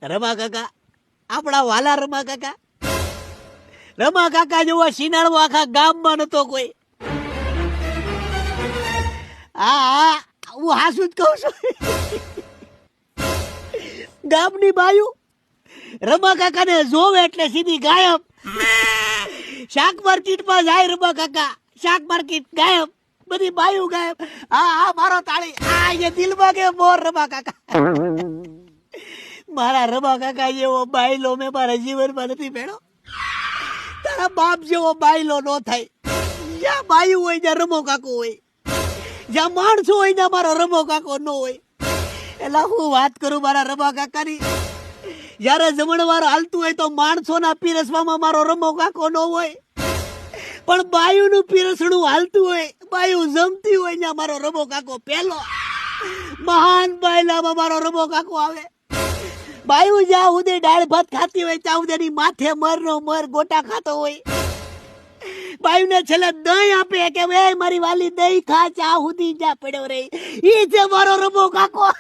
રમા કાકા, આપણા વાલા રમા કાકા. રમા કાકા જેવો શિનાળો આખા ગામમાં નતો કોઈ. હા, હું હાસુ જ કહું છું. ગામની બાયું રમા કાકાને જોવે એટલે સીધી ગાયબ. શાક માર્કેટમાં જાય રમા કાકા, શાક માર્કેટ ગાયબ, બધી બાયું ગાયબ. હા, મારો તાળી, એ દિલમાં કે મોર રમા કાકા. મારા રમા કાકા જેવો બાયલો મેં મારા જીવનમાં નથી ભેળો. તારા બાપ જેવો બાયલો નો થાય. જ્યાં બાયું હોય ત્યાં રમો કાકો હોય, જ્યાં માણસો હોય ત્યાં મારો રમો કાકો નો હોય. એટલે હું વાત કરું મારા રમા કાકાની. જયારે જમણવાર હાલતું હોય તો માણસોના પીરસવામાં મારો રમો કાકો નો હોય, પણ બાયુનું પીરસણું હાલતું હોય, બાયુ જમતી હોય ત્યાં મારો રમો કાકો પહેલો. મહાન બાયલામાં મારો રમો કાકો આવે. બાયુ જ્યાં સુધી દાળ ભાત ખાતી હોય ત્યાં સુધી માથે મરનો મર ગોટા ખાતો હોય. બાયુને છેલ્લે દહીં આપે કે ભાઈ મારી વાલી દહીં ખા, ચા સુધી જ્યાં પડ્યો રહી. ઈ છે મારો રમો કાકો.